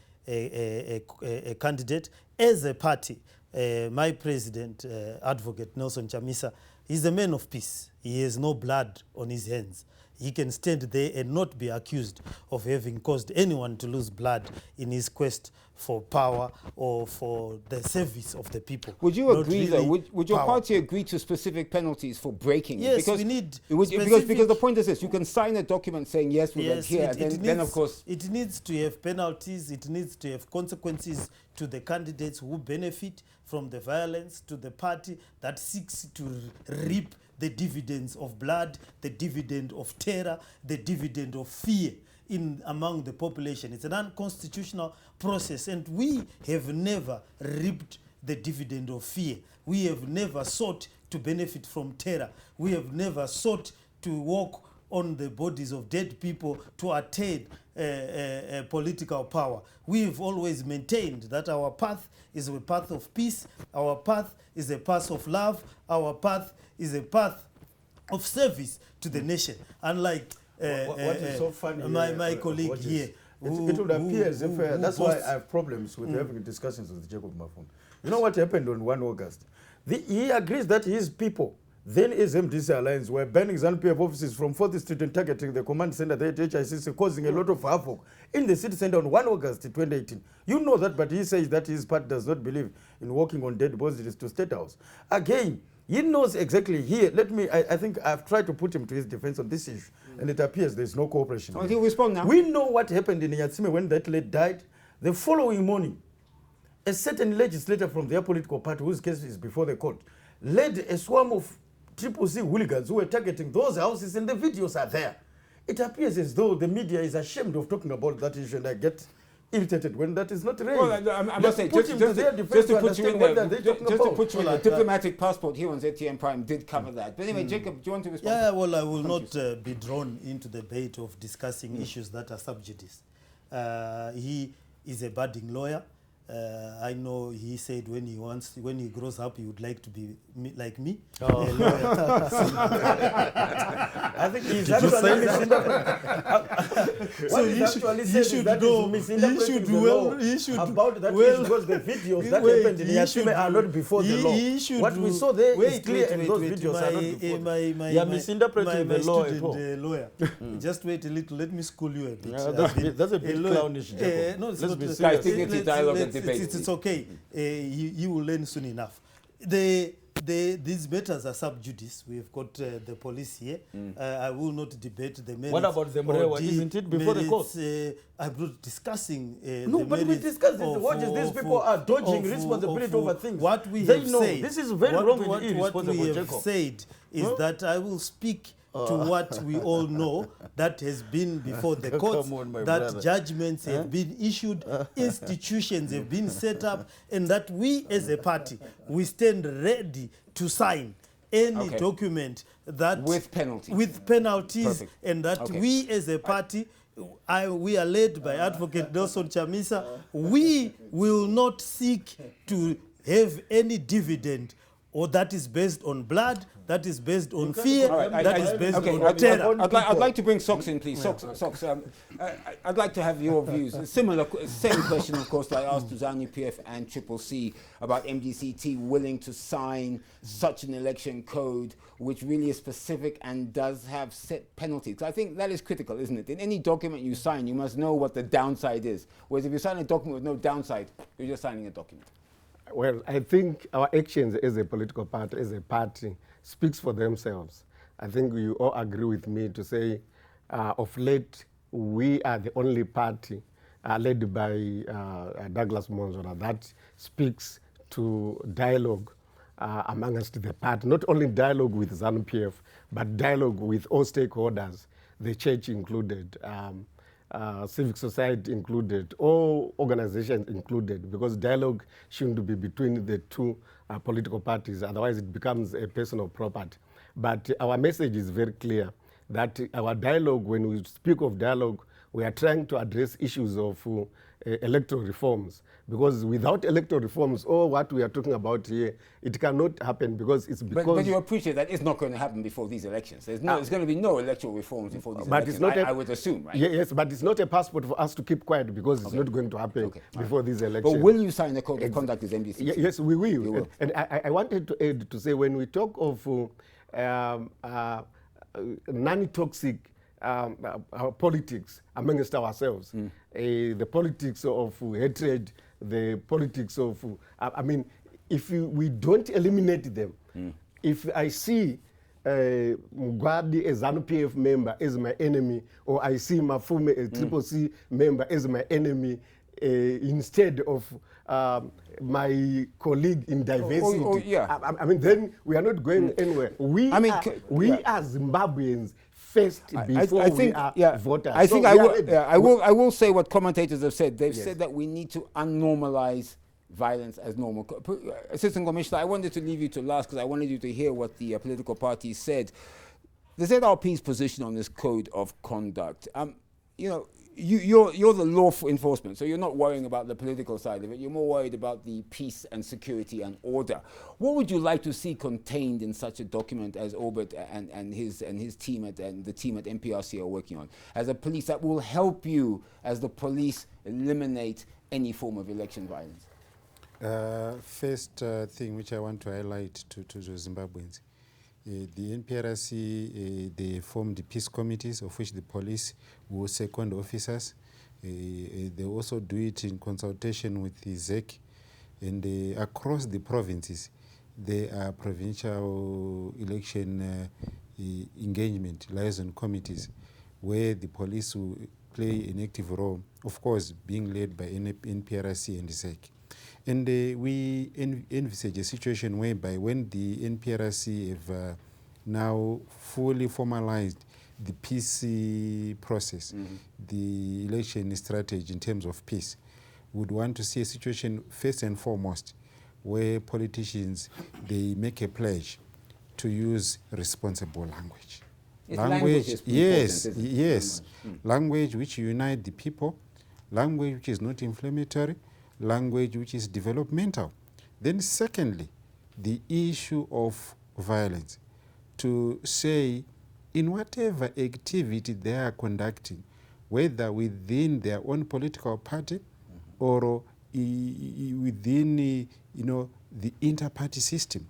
candidate. As a party, my president, Advocate Nelson Chamisa, is a man of peace. He has no blood on his hands. He can stand there and not be accused of having caused anyone to lose blood in his quest for power or for the service of the people. Would you agree, though? Would your party agree to specific penalties for breaking it? Yes, because we need because the point is this: you can sign a document saying yes, we went here, then of course it needs to have penalties. It needs to have consequences to the candidates who benefit from the violence, to the party that seeks to reap the dividends of blood, the dividend of terror, the dividend of fear among the population. It's an unconstitutional process, and we have never reaped the dividend of fear. We have never sought to benefit from terror. We have never sought to walk on the bodies of dead people to attain political power. We've always maintained that our path is a path of peace, our path is a path of love, our path is a path of service to the nation. Unlike what is so funny my colleague here. It would appear as if that's why I have problems with having discussions with Jacob Mafum. You know what happened on 1 August? He agrees that his people, then SMDC Alliance, were banning ZANU-PF offices from 4th Street and targeting the command center there at HICC, causing a lot of havoc in the city center on 1 August 2018. You know that, but he says that his party does not believe in walking on dead bodies to State House. Again, he knows exactly here. I think I've tried to put him to his defense on this issue, and it appears there's no cooperation. Oh, he'll respond now. We know what happened in Nyatsime when that lady died. The following morning, a certain legislator from their political party, whose case is before the court, led a swarm of CCC hooligans who were targeting those houses, and the videos are there. It appears as though the media is ashamed of talking about that issue, and I get irritated when that is not raised. Well, I must say, just to put you in the diplomatic passport here on ZTM Prime did cover that. But anyway, Jacob, do you want to respond? Yeah, well, I will not be drawn into the debate of discussing issues that are sub judice. He is a budding lawyer. I know he said when he grows up, he would like to be like me. Oh. I think he's actually about that issue because the videos that happened in Yashime are not before the law. What we saw there is clear, and those videos are not before. You are misinterpreting the law. Lawyer. Just wait a little. Let me school you a bit. That's a bit clownish. No, it's not. Guys, dignity, dialogue, and debate. It's okay. You will learn soon enough. These matters are sub judice. We've got the police here. I will not debate the merits. What about the Murewa? Isn't it before the court? I'm not discussing no, but we discussed it. What is these people are dodging responsibility over things. What we have said. This is very wrong and irresponsible. What we have said is that I will speak to what we all know that has been before the courts, that judgments have been issued, institutions have been set up, and that we as a party, we stand ready to sign any document that with penalties, Perfect. and that we as a party, we are led by Advocate Nelson Chamisa, we will not seek to have any dividend or that is based on blood, that is based on fear, All right, that is based okay, on terror. I'd like to bring Socks in, please. Socks, I'd like to have your views. Same question, of course, that I asked to ZANU-PF and Triple C about MDCT willing to sign such an election code which really is specific and does have set penalties. I think that is critical, isn't it? In any document you sign, you must know what the downside is. Whereas if you sign a document with no downside, you're just signing a document. Well, I think our actions as a political party, as a party, speaks for themselves. I think you all agree with me to say, of late, we are the only party led by Douglas Monzora that speaks to dialogue amongst the party, not only dialogue with ZANU-PF, but dialogue with all stakeholders, the church included, civic society included, all organizations included, because dialogue shouldn't be between the two political parties, otherwise it becomes a personal property. But our message is very clear, that our dialogue, when we speak of dialogue, we are trying to address issues of electoral reforms, because without electoral reforms, all what we are talking about here, it cannot happen, because it's because... But you appreciate that it's not going to happen before these elections. There's going to be no electoral reforms before these but elections, it's not I would assume, right? Yes, but it's not a passport for us to keep quiet, because it's not going to happen before these elections. But will you sign the code of conduct as MDC? Yes, we will. You will. And I wanted to add to say, when we talk of non-toxic politics amongst ourselves, the politics of hatred, the politics of, I mean, if we don't eliminate them, if I see Mugwadi, a ZANU-PF member, as my enemy, or I see Mafume, a Triple C member, as my enemy, instead of my colleague in diversity, I mean, then we are not going anywhere. We are Zimbabweans first before we are voters. I think I will say what commentators have said. They've said that we need to unnormalize violence as normal. Assistant Commissioner, I wanted to leave you to last because I wanted you to hear what the political parties said. The ZRP's position on this code of conduct, you know, you're the law enforcement, so you're not worrying about the political side of it. You're more worried about the peace and security and order. What would you like to see contained in such a document as Orbit and his team and the team at MPRC are working on, as a police that will help you as the police eliminate any form of election violence? First thing which I want to highlight to Zimbabweans, the NPRC, they formed peace committees, of which the police will second officers. They also do it in consultation with the ZEC. And across the provinces, there are provincial election engagement liaison committees, where the police will play an active role, of course, being led by NPRC and the ZEC. And we envisage a situation whereby when the NPRC have now fully formalized the peace process, the election strategy in terms of peace, would want to see a situation first and foremost where politicians, they make a pledge to use responsible language. Language, yes, language which unite the people, language which is not inflammatory, language which is developmental. Then secondly, the issue of violence, to say in whatever activity they are conducting, whether within their own political party or within the inter-party system,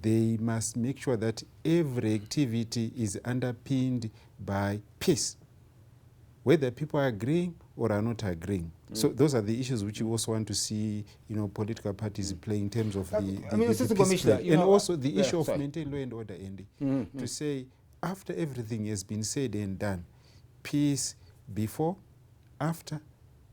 they must make sure that every activity is underpinned by peace, whether people are agreeing or are not agreeing. So those are the issues which you also want to see, political parties play in terms of the peace plan. And also the issue of maintaining law and order, Andy. To say, after everything has been said and done, peace before, after,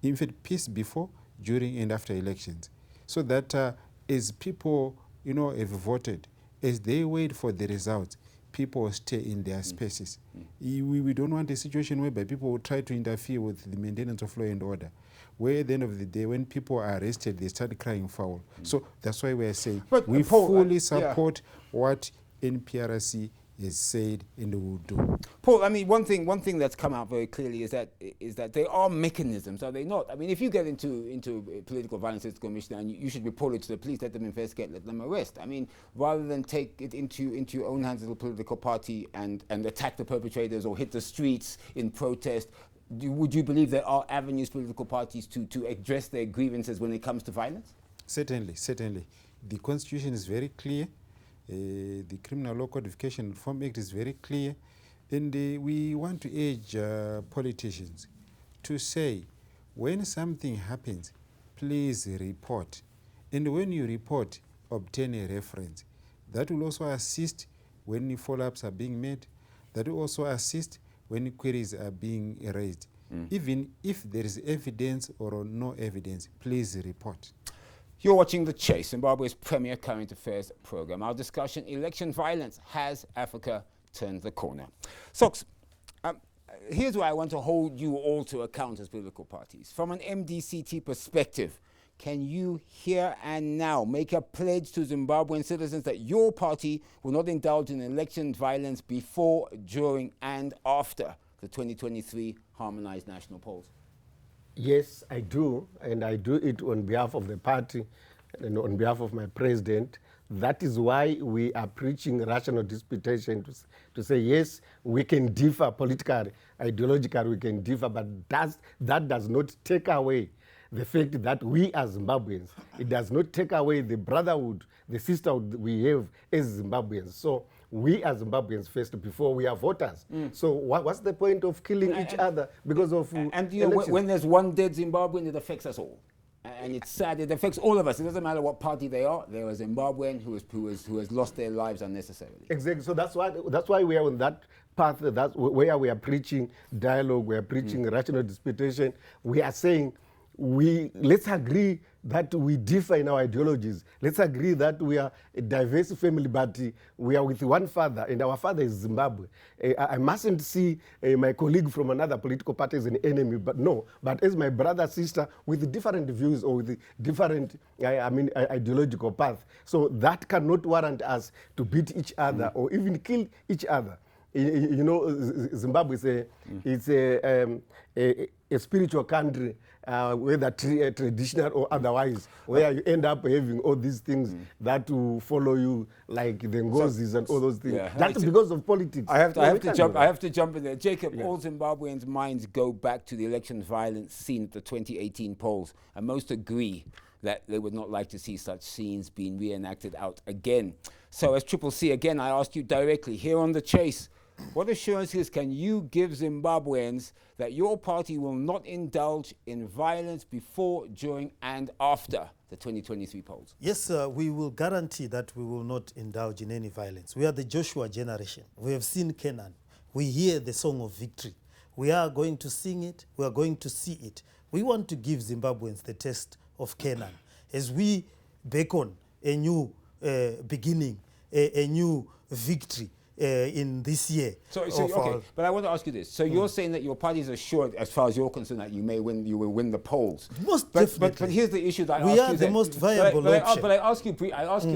in fact, peace before, during and after elections. So that as people, have voted, as they wait for the results, people stay in their spaces. We don't want a situation whereby people will try to interfere with the maintenance of law and order, where at the end of the day, when people are arrested, they start crying foul. So that's why we are saying we fully support what NPRC has said and will do. Paul, I mean, one thing that's come out very clearly is that there are mechanisms, are they not? I mean, if you get into political violence as commissioner, and you should report it to the police, let them investigate, let them arrest. I mean, rather than take it into your own hands as a political party and attack the perpetrators or hit the streets in protest, would you believe there are avenues political parties to address their grievances when it comes to violence? Certainly, certainly. The Constitution is very clear. The Criminal Law Codification Reform Act is very clear. And we want to urge politicians to say, when something happens, please report. And when you report, obtain a reference. That will also assist when follow-ups are being made. That will also assist when queries are being raised. Even if there is evidence or no evidence, please report. You're watching The Chase, Zimbabwe's premier current affairs program. Our discussion, election violence, has Africa turned the corner? Socks, here's where I want to hold you all to account as political parties. From an MDCT perspective, can you here and now make a pledge to Zimbabwean citizens that your party will not indulge in election violence before, during, and after the 2023 harmonized national polls? Yes, I do, and I do it on behalf of the party and on behalf of my president. That is why we are preaching rational disputation to say, yes, we can differ politically, ideologically, we can differ, but that does not take away the fact that we as Zimbabweans, it does not take away the brotherhood, the sisterhood we have as Zimbabweans. So we as Zimbabweans first before we are voters. So what's the point of killing each other because of And you know, when there's one dead Zimbabwean, it affects us all. And it's sad, it affects all of us. It doesn't matter what party they are. They're a Zimbabwean who has lost their lives unnecessarily. Exactly. So that's why we are on that path. That's where we are preaching dialogue. We are preaching rational disputation. We are saying let's agree that we differ in our ideologies. Let's agree that we are a diverse family, but we are with one father, and our father is Zimbabwe. I mustn't see my colleague from another political party as an enemy, but as my brother, sister, with different views or with different, ideological path. So that cannot warrant us to beat each other or even kill each other. You know, Zimbabwe is a spiritual country, whether traditional or otherwise, where you end up having all these things that will follow you, like the Ngozis and all those things. Yeah. That's because of politics. I have to jump in there. Jacob, all Zimbabweans' minds go back to the election violence seen at the 2018 polls, and most agree that they would not like to see such scenes being reenacted out again. So as Triple C, again, I ask you directly, here on The Chase, what assurances can you give Zimbabweans that your party will not indulge in violence before, during, and after the 2023 polls? Yes, we will guarantee that we will not indulge in any violence. We are the Joshua generation. We have seen Canaan. We hear the song of victory. We are going to sing it. We are going to see it. We want to give Zimbabweans the taste of Canaan as we beckon a new beginning, a new victory in this year. So okay, but I want to ask you this. So you're saying that your party is assured, as far as you're concerned, that you will win the polls. Most definitely. But here's the issue that we are the most viable option. But I ask you,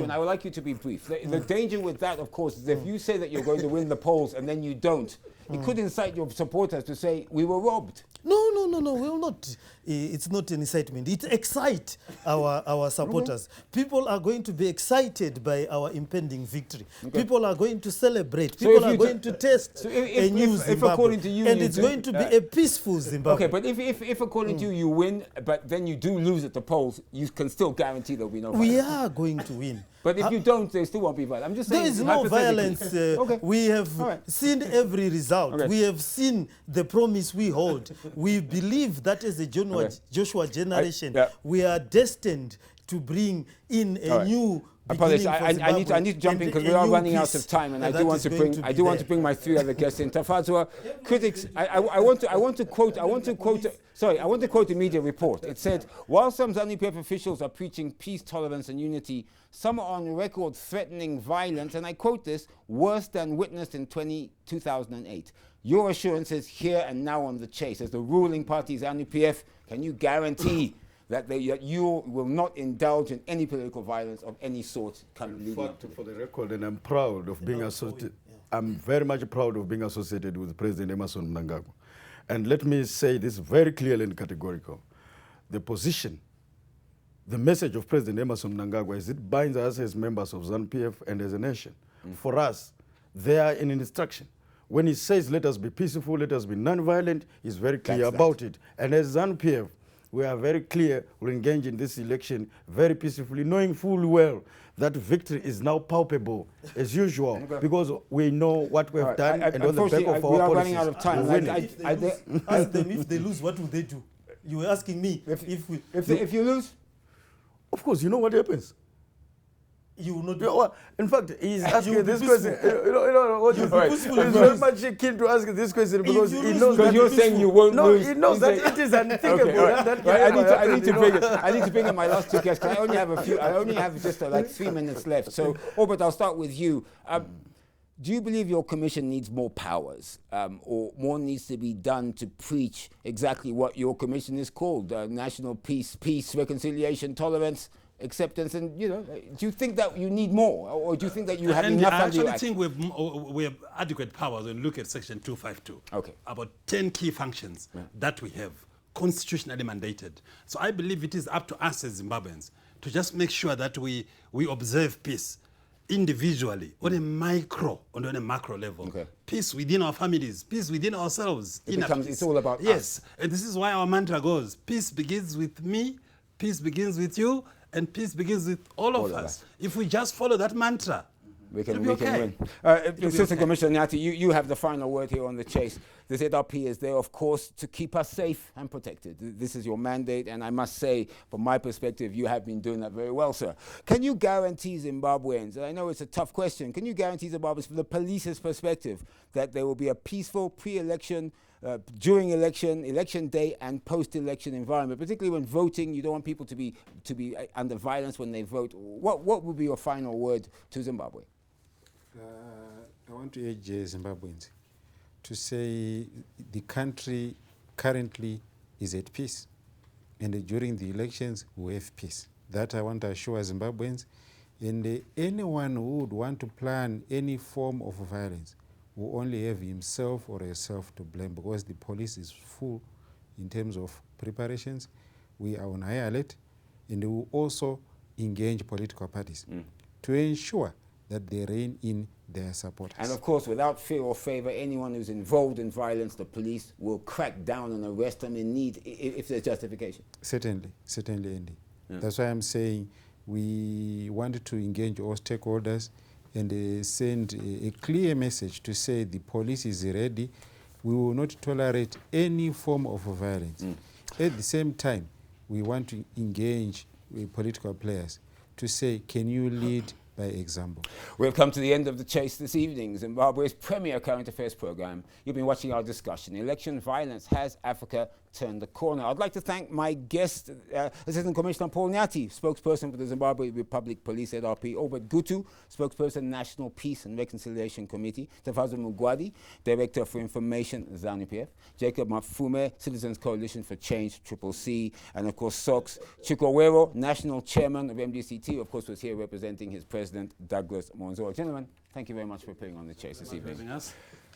and I would like you to be brief. The danger with that, of course, is if you say that you're going to win the polls and then you don't, it could incite your supporters to say, we were robbed. No, we will not. It's not an incitement. It excites our supporters. People are going to be excited by our impending victory. Okay. People are going to celebrate. People are going to taste a new Zimbabwe. If according to you, and it's going to be a peaceful Zimbabwe. Okay, but if according to you win, but then you do lose at the polls, you can still guarantee there will be no violence. We are going to win. But if you don't, there still won't be violence. I'm just saying. There is no violence. Okay. We have seen every result. Okay. We have seen the promise we hold. We believe that as a Joshua generation, we are destined to bring in a new beginning for Zimbabwe. I need to jump in because we are running out of time, and I do want to bring my three other guests in. Tafadzwa, critics. I want to quote a media report. It said, while some ZANU-PF officials are preaching peace, tolerance, and unity, some are on record threatening violence, and I quote this, worse than witnessed in 2008. Your assurances here and now on The Chase, as the ruling party ZANU-PF, can you guarantee that you will not indulge in any political violence of any sort coming leading up to for the record, and I'm proud of being associated. I'm very much proud of being associated with President Emerson Mnangagwa. And let me say this very clearly and categorical. The position, the message of President Emerson Mnangagwa is it binds us as members of ZANU-PF and as a nation. For us, they are an instruction. When he says, let us be peaceful, let us be non-violent, he's very clear about it. And as ZANU-PF, we are very clear, we'll engage in this election very peacefully, knowing full well that victory is now palpable, as usual, because we know what we have done and on the back of we our are policies. running out of time. Ask them if they lose, what will they do? You were asking me If you lose, of course, you know what happens. you will not. You know what? In fact, he's You will asking be this peaceful. question. What You is will be peaceful if He's you very lose. much keen to ask this question because you he lose, knows because that you're saying you won't no, lose. he knows that it is unthinkable. Okay, that right, can ever I need happen, to you bring know. it. I need to bring up my last two guests. I only have a few. I only have just like 3 minutes left. So, Albert, I'll start with you. Do you believe your commission needs more powers, or more needs to be done to preach exactly what your commission is called: national peace, reconciliation, tolerance, acceptance? And do you think that you need more, or do you think that you have And enough? I under your actually act? think we have adequate powers when you look at Section 252. Okay. About 10 key functions that we have constitutionally mandated. So I believe it is up to us as Zimbabweans to just make sure that we observe peace individually, on a micro and on a macro level. Okay. Peace within our families, peace within ourselves. It's all about us. Yes, and this is why our mantra goes, peace begins with me, peace begins with you, and peace begins with all of us. If we just follow that mantra, We can it'll be okay. win. be Assistant okay. Commissioner Nyati, you have the final word here on the chase. The ZRP is there, of course, to keep us safe and protected. This is your mandate, and I must say, from my perspective, you have been doing that very well, sir. Can you guarantee Zimbabweans, and I know it's a tough question, can you guarantee Zimbabweans, from the police's perspective, that there will be a peaceful pre-election, during election day, and post-election environment, particularly when voting? You don't want people to be under violence when they vote. What would be your final word to Zimbabwe? I want to urge Zimbabweans to say the country currently is at peace, and during the elections we have peace. That I want to assure Zimbabweans, and anyone who would want to plan any form of violence will only have himself or herself to blame, because the police is full in terms of preparations. We are on high alert, and we will also engage political parties to ensure that they rein in their supporters. And of course, without fear or favor, anyone who's involved in violence, the police will crack down and arrest them in need if there's justification. Certainly, Andy. That's why I'm saying we wanted to engage all stakeholders and send a clear message to say the police is ready. We will not tolerate any form of violence. At the same time, we want to engage with political players to say, can you lead by example? We've come to the end of the chase this evening, Zimbabwe's premier current affairs program. You've been watching our discussion. Election violence, has Africa turned the corner? I'd like to thank my guest, Assistant Commissioner Paul Nyati, spokesperson for the Zimbabwe Republic Police ZRP, Albert Gutu, spokesperson, National Peace and Reconciliation Committee, Tafazo Mugwadi, Director for Information, ZANU-PF, Jacob Mafume, Citizens Coalition for Change, CCC, and of course Sox Chukwuwero, National Chairman of MDCT, of course was here representing his President, Douglas Monzor. Gentlemen, thank you very much for appearing on the chase this evening.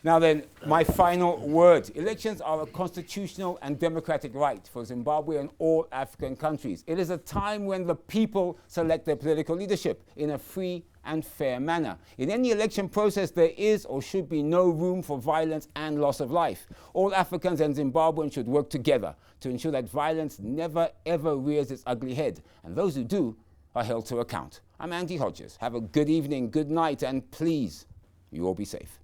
Now then, my final word. Elections are a constitutional and democratic right for Zimbabwe and all African countries. It is a time when the people select their political leadership in a free and fair manner. In any election process, there is or should be no room for violence and loss of life. All Africans and Zimbabweans should work together to ensure that violence never ever rears its ugly head, and those who do are held to account. I'm Andy Hodges. Have a good evening, good night, and please, you all be safe.